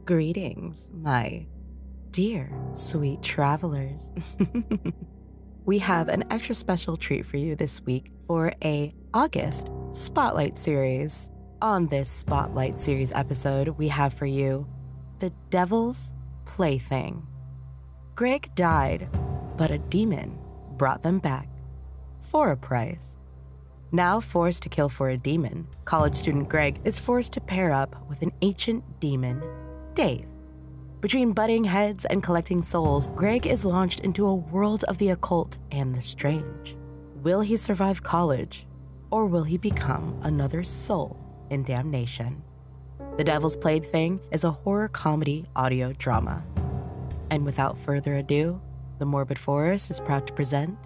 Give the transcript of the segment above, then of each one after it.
Greetings, my dear sweet travelers. We have an extra special treat for you this week for a August Spotlight series. On this Spotlight series episode, we have for you The Devil's Plaything. Greg died, but a demon brought them back for a price. Now forced to kill for a demon, college student Greg is forced to pair up with an ancient demon, Dave. Between butting heads and collecting souls, Greg is launched into a world of the occult and the strange. Will he survive college, or will he become another soul in damnation? The Devil's Plaything is a horror comedy audio drama. And without further ado, the Morbid Forest is proud to present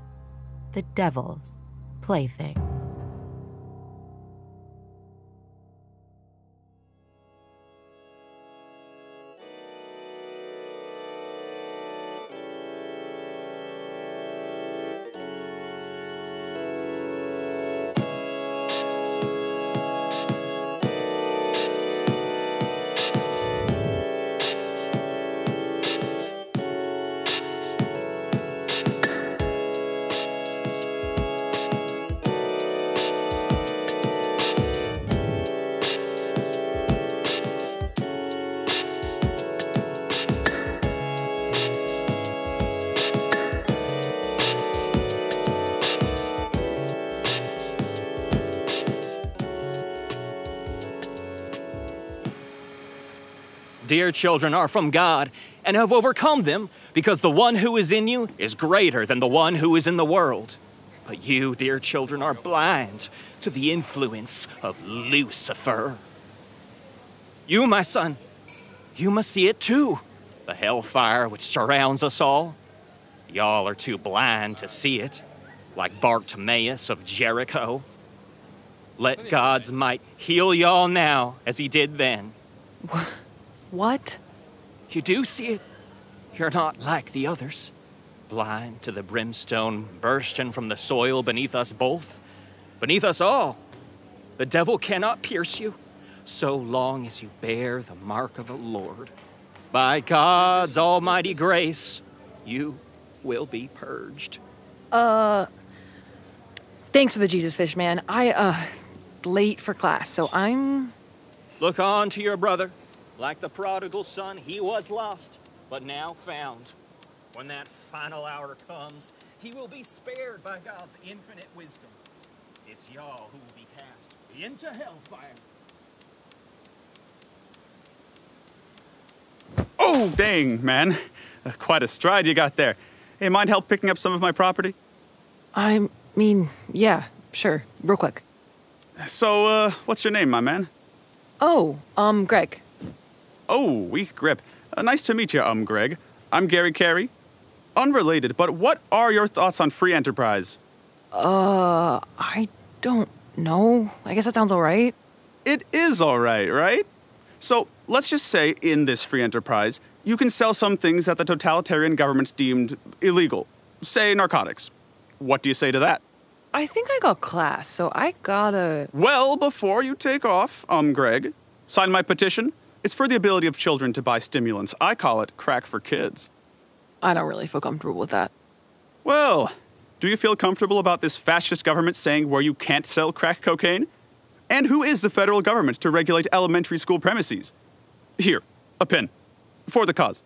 The Devil's Plaything. Dear children are from God and have overcome them, because the one who is in you is greater than the one who is in the world. But you, dear children, are blind to the influence of Lucifer. You, my son, you must see it too, the hellfire which surrounds us all. Y'all are too blind to see it, like Bartimaeus of Jericho. Let God's might heal y'all now as he did then. What? You do see it. You're not like the others, blind to the brimstone bursting from the soil beneath us both, beneath us all. The devil cannot pierce you so long as you bear the mark of the Lord. By God's almighty grace, you will be purged. Thanks for the Jesus fish, man. Late for class, so I'm... Look on to your brother. Like the prodigal son, he was lost, but now found. When that final hour comes, he will be spared by God's infinite wisdom. It's y'all who will be cast into hellfire. Oh, dang, man. Quite a stride you got there. Hey, mind help picking up some of my property? I mean, yeah, sure. Real quick. So, what's your name, my man? Oh, Greg. Oh, weak grip. Nice to meet you, Greg. I'm Carrie. Unrelated, but what are your thoughts on free enterprise? I don't know. I guess that sounds all right. It is all right? So, let's just say in this free enterprise, you can sell some things that the totalitarian government deemed illegal. Say narcotics. What do you say to that? I think I got class, so I gotta... Well, before you take off, Greg, sign my petition. It's for the ability of children to buy stimulants. I call it crack for kids. I don't really feel comfortable with that. Well, do you feel comfortable about this fascist government saying where you can't sell crack cocaine? And who is the federal government to regulate elementary school premises? Here, a pin. For the cause.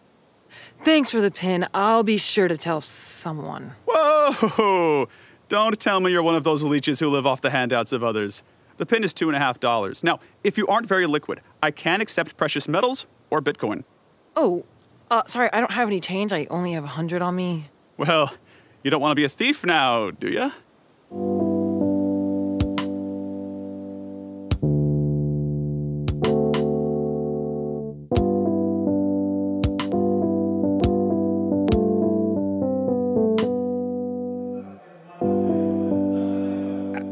Thanks for the pin. I'll be sure to tell someone. Whoa! Don't tell me you're one of those leeches who live off the handouts of others. The pin is $2.50. Now, if you aren't very liquid, I can accept precious metals or Bitcoin. Oh, sorry, I don't have any change. I only have 100 on me. Well, you don't want to be a thief now, do ya?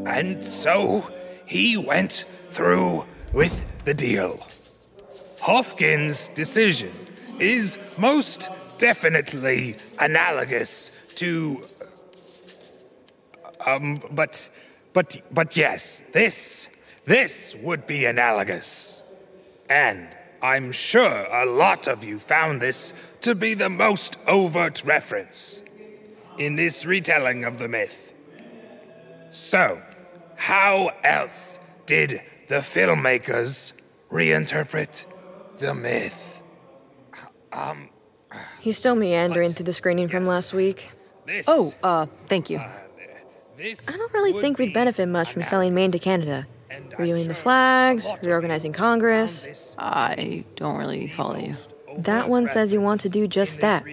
And so he went through with the deal. Hofkin's decision is most definitely analogous to... But yes, this would be analogous. And I'm sure a lot of you found this to be the most overt reference in this retelling of the myth. So, how else did the filmmakers reinterpret the myth? He's still meandering through the screening from last week. Thank you. I don't really think we'd benefit much from selling Maine to Canada. Redoing the flags, reorganizing Congress. I don't really follow you. That one says you want to do just that.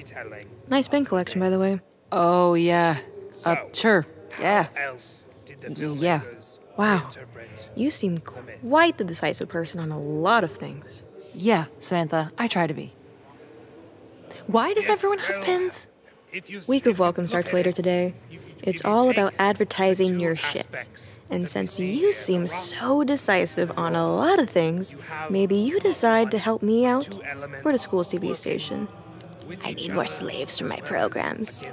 Nice pen collection, by the way. Oh, yeah. Sure. Yeah. Yeah. Wow. You seem quite the decisive person on a lot of things. Yeah, Samantha, I try to be. Why does everyone have pens? Week of Welcome starts later today. It's all about advertising your shit. And since you seem so decisive on a lot of things, maybe you decide to help me out for the school's TV station. I need more slaves for my programs.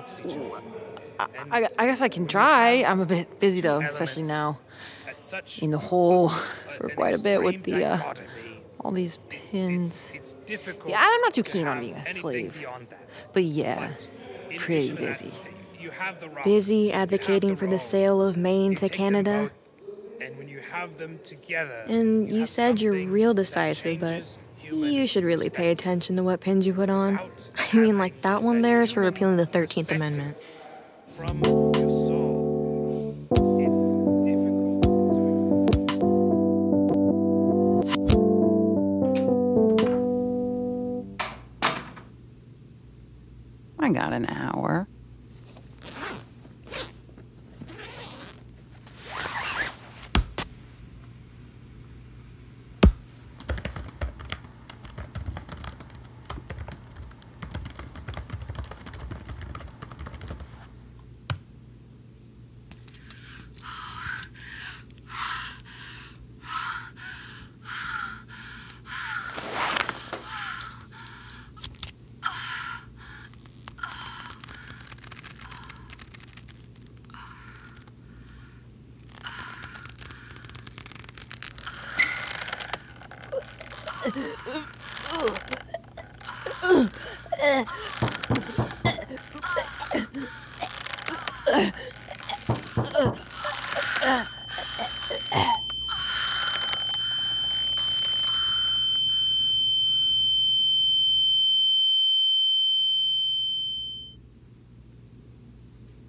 I guess I can try. I'm a bit busy, though, especially now. In the hole for quite a bit with the, all these pins. Yeah, I'm not too keen on being a slave. But yeah, pretty busy. Busy advocating for the sale of Maine to Canada? And you said you're real decisive, but you should really pay attention to what pins you put on. I mean, like that one there is for repealing the 13th Amendment. From your soul, it's difficult to explain. I got an hour.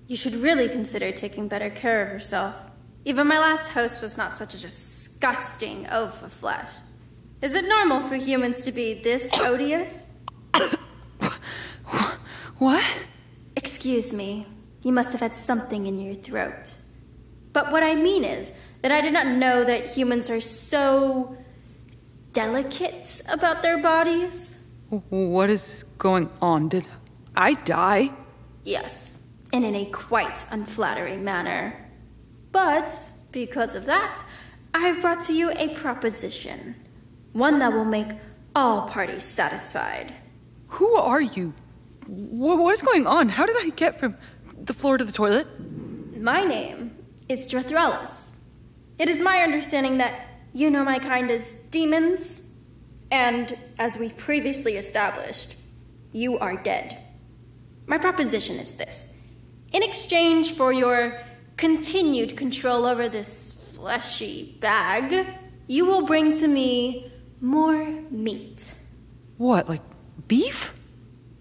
You should really consider taking better care of yourself. Even my last host was not such a disgusting oaf of flesh. Is it normal for humans to be this odious? What? Excuse me. You must have had something in your throat. But what I mean is that I did not know that humans are so delicate about their bodies. What is going on? Did I die? Yes, and in a quite unflattering manner. But because of that, I have brought to you a proposition. One that will make all parties satisfied. Who are you? What is going on? How did I get from the floor to the toilet? My name is Drathralas. It is my understanding that you know my kind as demons, and as we previously established, you are dead. My proposition is this. In exchange for your continued control over this fleshy bag, you will bring to me more meat. What, like beef?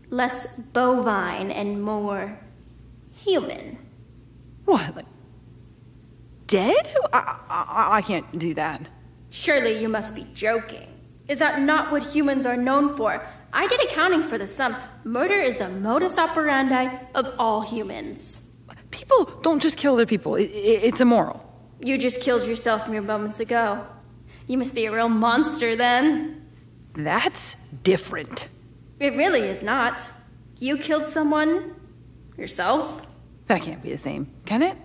Less bovine and more human. What, like dead? I can't do that. Surely you must be joking. Is that not what humans are known for? I did accounting for the sum. Murder is the modus operandi of all humans. People don't just kill other people. It's immoral. You just killed yourself mere moments ago. You must be a real monster then. That's different. It really is not. You killed someone yourself. That can't be the same, can it?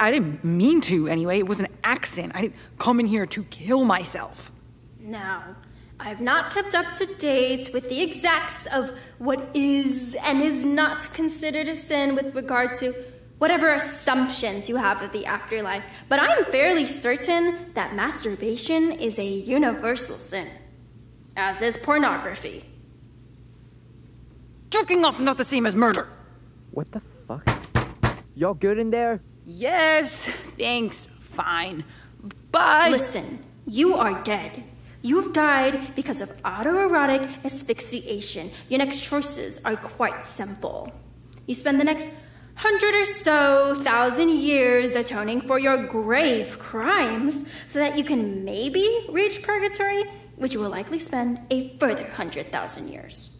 I didn't mean to anyway. It was an accident. I didn't come in here to kill myself. Now, I've not kept up to date with the exacts of what is and is not considered a sin with regard to whatever assumptions you have of the afterlife, but I'm fairly certain that masturbation is a universal sin. as is pornography. Jerking off not the same as murder. What the fuck? Y'all good in there? Yes, thanks, fine. But... Listen, you are dead. You have died because of autoerotic asphyxiation. Your next choices are quite simple. You spend the next 100 or so thousand years atoning for your grave crimes so that you can maybe reach purgatory, which you will likely spend a further 100,000 years.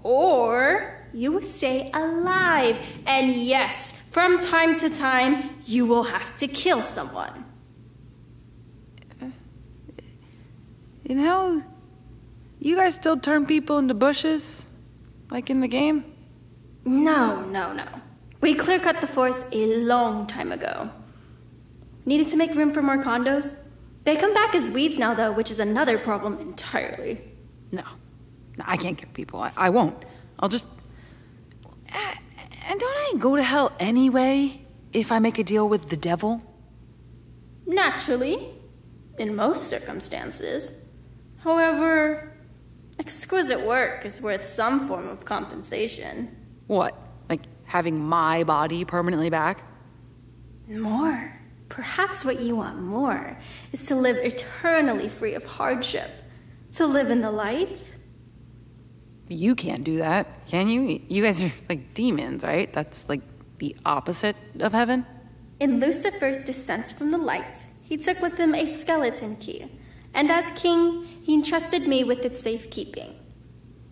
Or you will stay alive, and yes, from time to time, you will have to kill someone. You know, you guys still turn people into bushes? Like in the game? No. We clear-cut the forest a long time ago. Needed to make room for more condos? They come back as weeds now, though, which is another problem entirely. No, I can't kill people. I won't. I'll just... And don't I go to hell anyway if I make a deal with the devil? Naturally, in most circumstances. However, exquisite work is worth some form of compensation. What? Like having my body permanently back? More. Perhaps what you want more is to live eternally free of hardship. To live in the light. You can't do that, can you? You guys are like demons, right? That's like the opposite of heaven? In Lucifer's descent from the light, he took with him a skeleton key, and as king, he entrusted me with its safekeeping.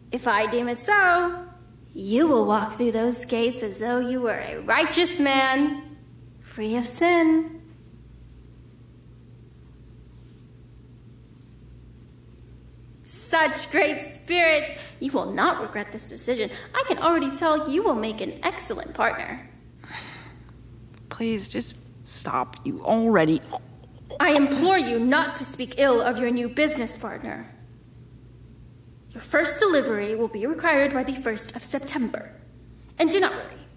If I deem it so, you will walk through those gates as though you were a righteous man, free of sin. Such great spirit! You will not regret this decision. I can already tell you will make an excellent partner. Please, just stop. You already... I implore you not to speak ill of your new business partner. Your first delivery will be required by the 1st of September. And do not worry.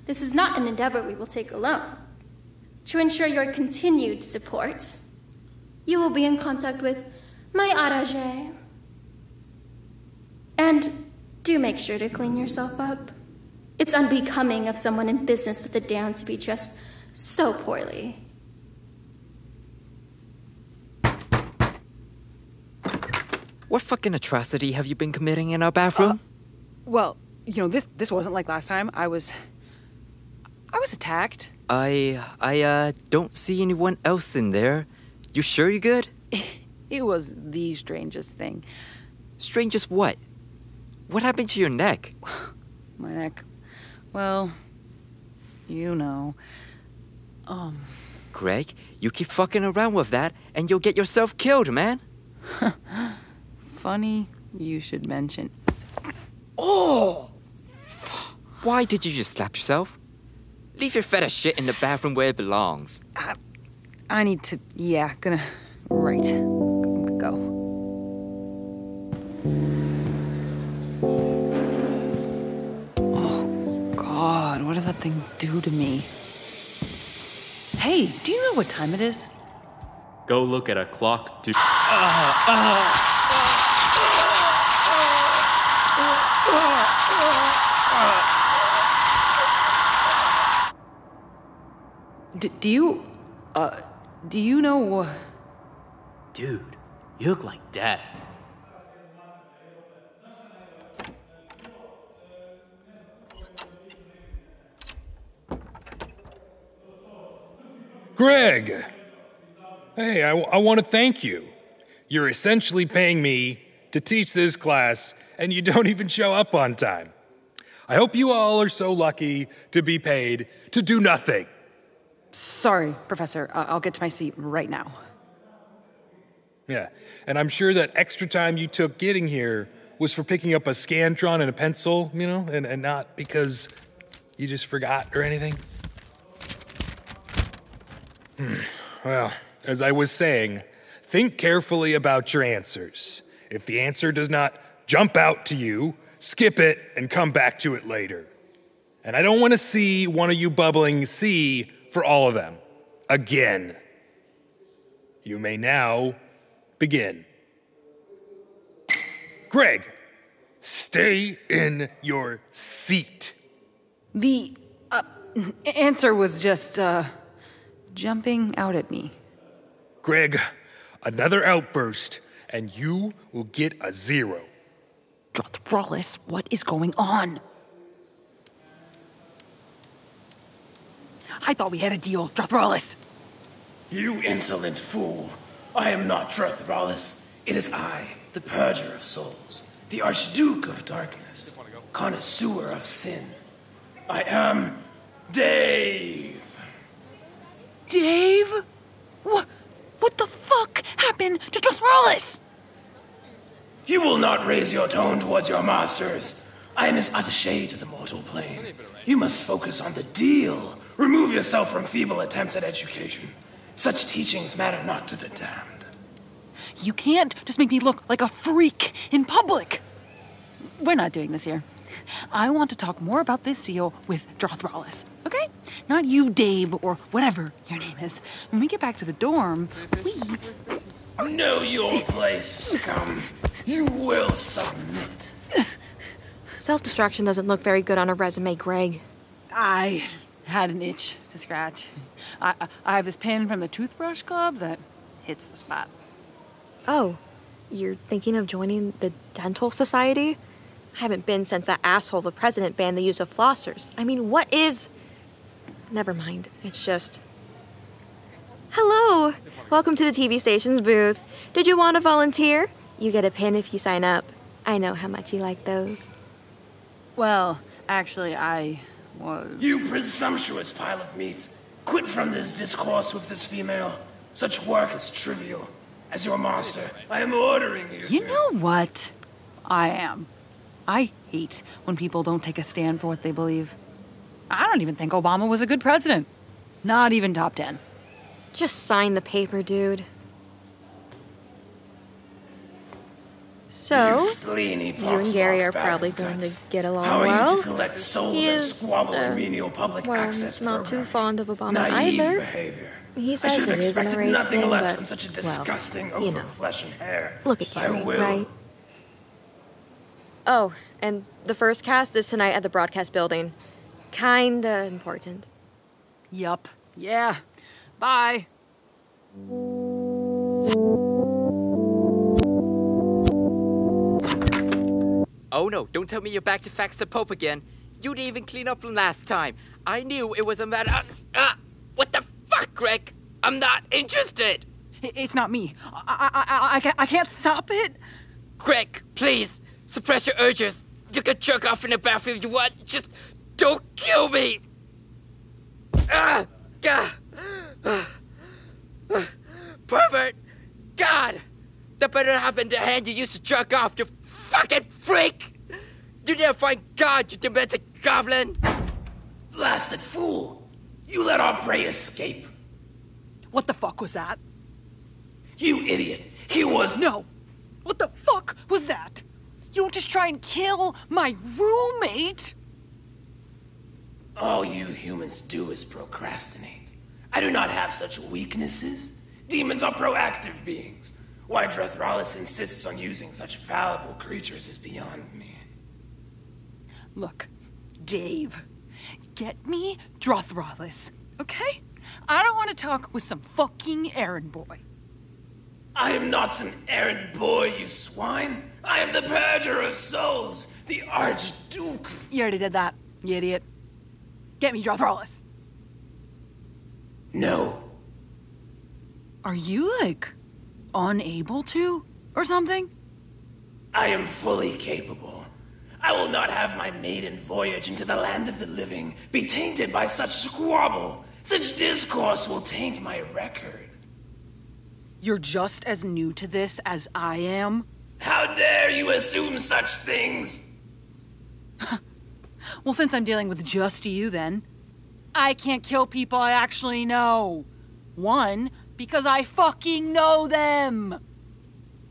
This is not an endeavor we will take alone. To ensure your continued support, you will be in contact with my Arage. And do make sure to clean yourself up. It's unbecoming of someone in business with a down to be dressed so poorly. What fucking atrocity have you been committing in our bathroom? Well, you know, this wasn't like last time. I was attacked. I don't see anyone else in there. You sure you're good? It was the strangest thing. Strangest what? What happened to your neck? My neck. Well, you know. Greg, you keep fucking around with that and you'll get yourself killed, man. Funny you should mention. Oh! Why did you just slap yourself? Leave your feta shit in the bathroom where it belongs. I need to... Yeah, gonna... Right. Go. Oh, God. What did that thing do to me? Hey, do you know what time it is? Go look at a clock to... Do you know... Dude, you look like death. Greg! Hey, I want to thank you. You're essentially paying me to teach this class, and you don't even show up on time. I hope you all are so lucky to be paid to do nothing. Sorry, Professor. I'll get to my seat right now. Yeah, and I'm sure that extra time you took getting here was for picking up a Scantron and a pencil, you know, and not because you just forgot or anything. Well, as I was saying, think carefully about your answers. If the answer does not jump out to you, skip it and come back to it later. And I don't want to see one of you bubbling C for all of them. Again. You may now begin. Greg, stay in your seat. The answer was just, jumping out at me. Greg, another outburst, and you will get a 0. Drathralas, what is going on? I thought we had a deal, Drathralas. You insolent fool. I am not Drathralas. It is I, the Purger of Souls, the Archduke of Darkness, connoisseur of sin. I am Dave. Dave? What the fuck happened to Drathralas? You will not raise your tone towards your masters. I am his attaché to the mortal plane. You must focus on the deal. Remove yourself from feeble attempts at education. Such teachings matter not to the damned. You can't just make me look like a freak in public. We're not doing this here. I want to talk more about this deal with Drathralas, okay? Not you, Dave, or whatever your name is. When we get back to the dorm, we... Know your place, scum. You will submit. Self-destruction doesn't look very good on a resume, Greg. I had an itch to scratch. I have this pin from the toothbrush club that hits the spot. Oh, you're thinking of joining the dental society? I haven't been since that asshole, the president, banned the use of flossers. I mean, what is... Never mind, it's just... Hello! Welcome to the TV station's booth. Did you want to volunteer? You get a pin if you sign up. I know how much you like those. Well, actually, I was... You presumptuous pile of meat. Quit from this discourse with this female. Such work is trivial. As your master, I am ordering you. You know what? I am. I hate when people don't take a stand for what they believe. I don't even think Obama was a good president. Not even top 10. Just sign the paper, dude. So, you and Gary are probably going to get along How well. Are you to collect souls He and is, squabble in menial public well, access not too fond of Obama Naive either. behavior. He I says should have it is an expected race nothing thing, less but, from such a disgusting well, you know. overflesh and hair. Look at Carrie, I will. right? Oh, and the first cast is tonight at the broadcast building. Kinda important. Yup. Yeah. Bye. Oh no, don't tell me you're back to fax the Pope again. You didn't even clean up from last time. I knew it was a matter... what the fuck, Greg? I'm not interested. It's not me. I can't stop it. Greg, please, suppress your urges. You can jerk off in the bathroom if you want. Just don't kill me. Pervert. God. That better happen to the hand you used to jerk off, you fucking freak. You never find God, you demented goblin. Blasted fool. You let our prey escape. What the fuck was that? You idiot. He was... No. What the fuck was that? You don't just try and kill my roommate. All you humans do is procrastinate. I do not have such weaknesses. Demons are proactive beings. Why Drathralas insists on using such fallible creatures is beyond me. Look, Dave, get me Drathralas, okay? I don't want to talk with some fucking errand boy. I am not some errand boy, you swine. I am the Purger of Souls, the Archduke. You already did that, you idiot. Get me Drathralas. No. Are you, like, unable to? Or something? I am fully capable. I will not have my maiden voyage into the land of the living be tainted by such squabble. Such discourse will taint my record. You're just as new to this as I am? How dare you assume such things? Well, since I'm dealing with just you then, I can't kill people I actually know. One, because I fucking know them.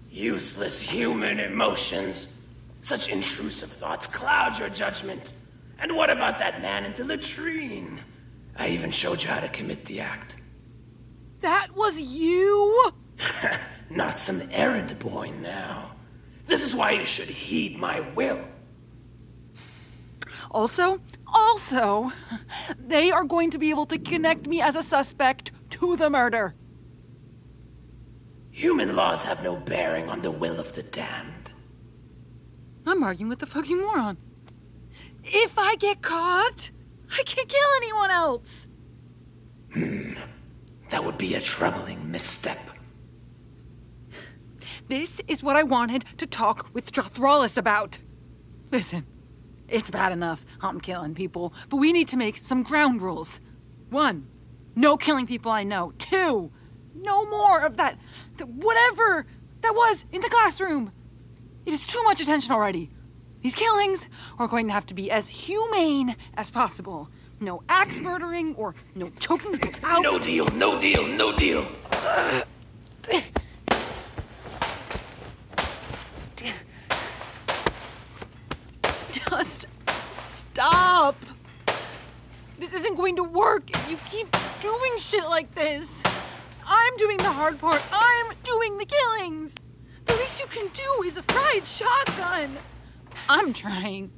Useless human emotions. Such intrusive thoughts cloud your judgment. And what about that man in the latrine? I even showed you how to commit the act. That was you? Not some errand boy now. This is why you should heed my will. Also, they are going to be able to connect me as a suspect to the murder. Human laws have no bearing on the will of the damned. I'm arguing with the fucking moron. If I get caught, I can't kill anyone else. That would be a troubling misstep. This is what I wanted to talk with Drathralas about. Listen, it's bad enough I'm killing people, but we need to make some ground rules. 1, no killing people I know. 2, no more of that whatever that was in the classroom. It is too much attention already. These killings are going to have to be as humane as possible. No axe murdering or no choking people out. No deal, no deal, no deal. Just stop. This isn't going to work if you keep doing shit like this. I'm doing the hard part. I'm doing the killings. The least you can do is a fried shotgun. I'm trying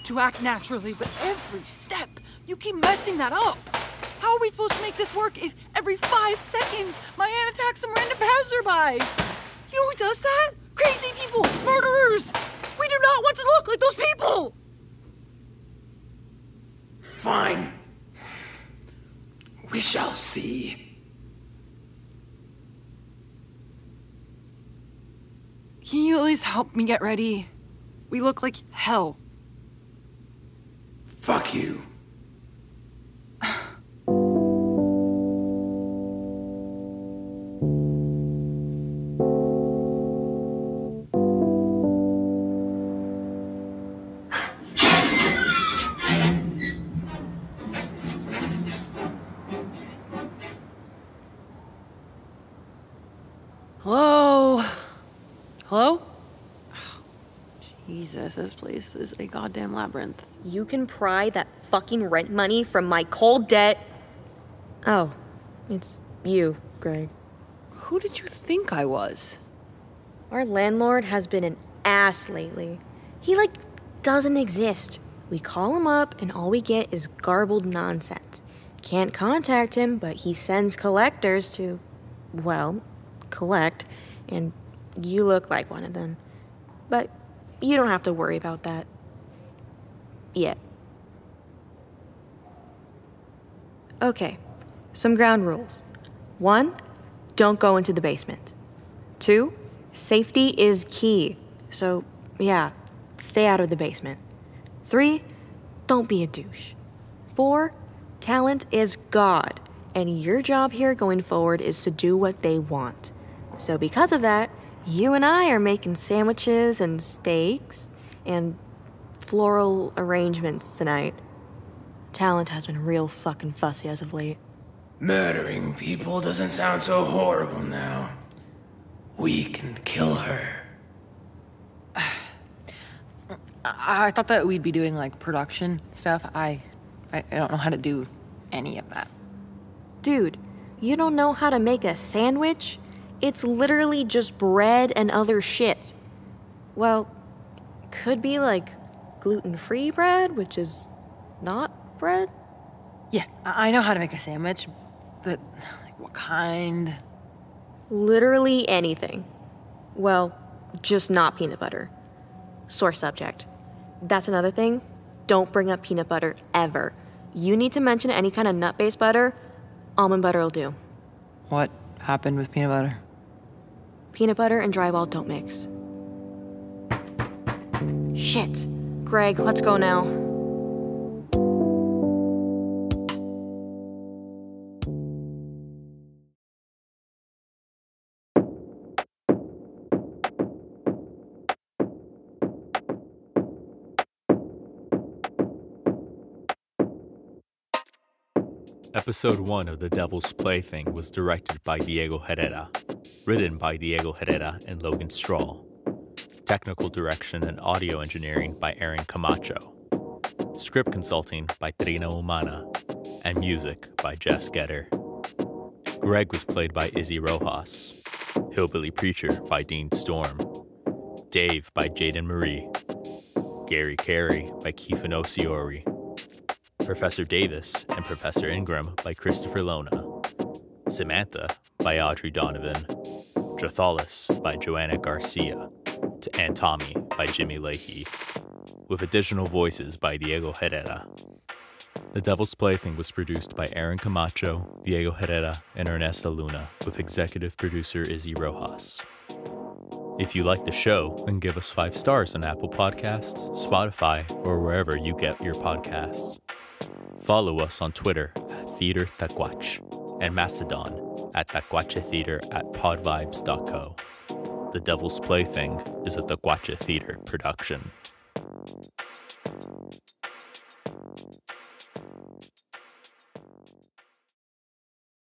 to act naturally, but every step you keep messing that up. How are we supposed to make this work if every 5 seconds my hand attacks some random passerby? You know who does that? Crazy people, murderers. We do not want to look like those people. Fine. We shall see. Can you at least help me get ready? We look like hell. Fuck you. Hello? Jesus, this place is a goddamn labyrinth. You can pry that fucking rent money from my cold debt. Oh, it's you, Greg. Who did you think I was? Our landlord has been an ass lately. He, doesn't exist. We call him up and all we get is garbled nonsense. Can't contact him, but he sends collectors to, collect, and you look like one of them. But you don't have to worry about that. Yet. Okay, some ground rules. 1, don't go into the basement. 2, safety is key. So, yeah, stay out of the basement. 3, don't be a douche. 4, talent is God, and your job here going forward is to do what they want. So because of that, you and I are making sandwiches and steaks and floral arrangements tonight. Talent has been real fucking fussy as of late. Murdering people doesn't sound so horrible now. We can kill her. I thought that we'd be doing production stuff. I don't know how to do any of that. Dude, you don't know how to make a sandwich? It's literally just bread and other shit. Well, could be gluten-free bread, which is not bread? Yeah, I know how to make a sandwich, but what kind? Literally anything. Well, just not peanut butter. Sore subject. That's another thing. Don't bring up peanut butter ever. You need to mention any kind of nut-based butter. Almond butter will do. What happened with peanut butter? Peanut butter and drywall don't mix. Shit. Greg, let's go now. Episode 1 of The Devil's Plaything was directed by Diego Herrera, written by Diego Herrera and Logan Strahl, technical direction and audio engineering by Aaron Camacho, script consulting by Trina Humana, and music by Jess Getter. Greg was played by Izzi Rojas. Hillbilly Preacher by Dean Storm, Dave by Jayden Marie, Gary Carrie by Kifinosi, Professor Davis and Professor Ingram by Christopher Lona, Samantha by Audrey Donovan, Drathralas by Johanna Garcia, and Tommy by Jimmy Leihi, with additional voices by Diego Herrera. The Devil's Plaything was produced by Aaron Camacho, Diego Herrera, and Ernesto Luna, with executive producer Izzi Rojas. If you like the show, then give us 5 stars on Apple Podcasts, Spotify, or wherever you get your podcasts. Follow us on Twitter at Theater Taquach and Mastodon at Taquache Theater at podvibes.co. The Devil's Plaything is a Taquache Theater production.